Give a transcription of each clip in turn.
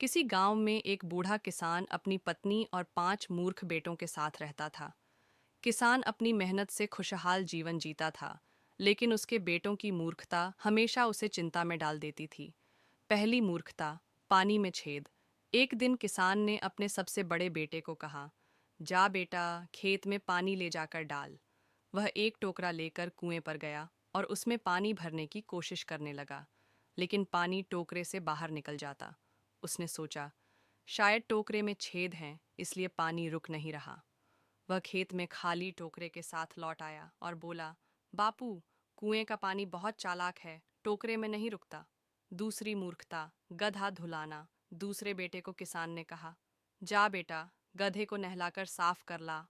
किसी गांव में एक बूढ़ा किसान अपनी पत्नी और 5 मूर्ख बेटों के साथ रहता था। किसान अपनी मेहनत से खुशहाल जीवन जीता था, लेकिन उसके बेटों की मूर्खता हमेशा उसे चिंता में डाल देती थी। पहली मूर्खता, पानी में छेद। एक दिन किसान ने अपने सबसे बड़े बेटे को कहा, जा बेटा, खेत में पानी ले जाकर डाल। वह एक टोकरा लेकर कुएं पर गया और उसमें पानी भरने की कोशिश करने लगा, लेकिन पानी टोकरे से बाहर निकल जाता। उसने सोचा, शायद टोकरे में छेद हैं, इसलिए पानी रुक नहीं रहा। वह खेत में खाली टोकरे के साथ लौट आया और बोला, बापू, कुएं का पानी बहुत चालाक है, टोकरे में नहीं रुकता। दूसरी मूर्खता, गधा धुलाना। दूसरे बेटे को किसान ने कहा, जा बेटा, गधे को नहलाकर साफ कर ला।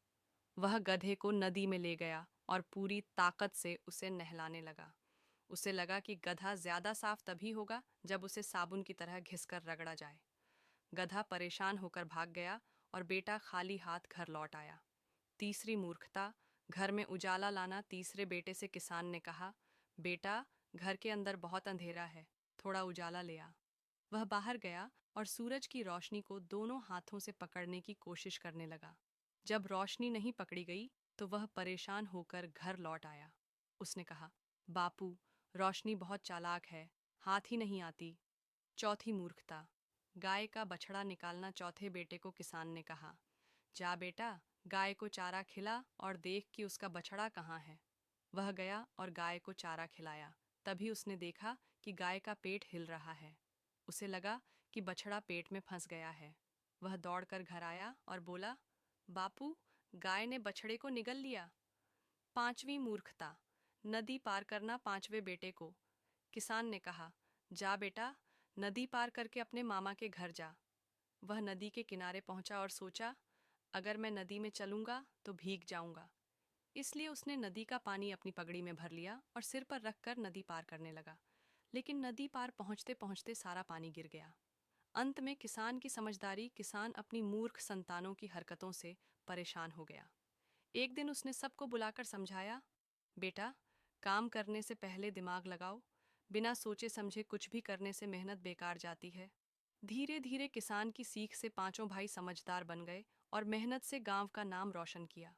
वह गधे को नदी में ले गया और पूरी ताकत से उसे नहलाने लगा। उसे लगा कि गधा ज्यादा साफ तभी होगा जब उसे साबुन की तरह घिसकर रगड़ा जाए। गधा परेशान होकर भाग गया और बेटा खाली हाथ घर लौट आया। तीसरी मूर्खता, घर में उजाला लाना। तीसरे बेटे से किसान ने कहा, बेटा, घर के अंदर बहुत अंधेरा है, थोड़ा उजाला ले आ। वह बाहर गया और सूरज की रोशनी को दोनों हाथों से पकड़ने की कोशिश करने लगा। जब रोशनी नहीं पकड़ी गई तो वह परेशान होकर घर लौट आया। उसने कहा, बापू, रोशनी बहुत चालाक है, हाथ ही नहीं आती। चौथी मूर्खता, गाय का बछड़ा निकालना। चौथे बेटे को किसान ने कहा, जा बेटा, गाय को चारा खिला और देख कि उसका बछड़ा कहाँ है। वह गया और गाय को चारा खिलाया। तभी उसने देखा कि गाय का पेट हिल रहा है। उसे लगा कि बछड़ा पेट में फंस गया है। वह दौड़कर घर आया और बोला, बापू, गाय ने बछड़े को निगल लिया। पांचवी मूर्खता, नदी पार करना। पांचवें बेटे को किसान ने कहा, जा बेटा, नदी पार करके अपने मामा के घर जा। वह नदी के किनारे पहुंचा और सोचा, अगर मैं नदी में चलूंगा तो भीग जाऊंगा। इसलिए उसने नदी का पानी अपनी पगड़ी में भर लिया और सिर पर रखकर नदी पार करने लगा। लेकिन नदी पार पहुंचते पहुंचते सारा पानी गिर गया। अंत में किसान की समझदारी, किसान अपनी मूर्ख संतानों की हरकतों से परेशान हो गया। एक दिन उसने सबको बुलाकर समझाया, बेटा, काम करने से पहले दिमाग लगाओ, बिना सोचे समझे कुछ भी करने से मेहनत बेकार जाती है। धीरे धीरे किसान की सीख से पांचों भाई समझदार बन गए और मेहनत से गांव का नाम रोशन किया।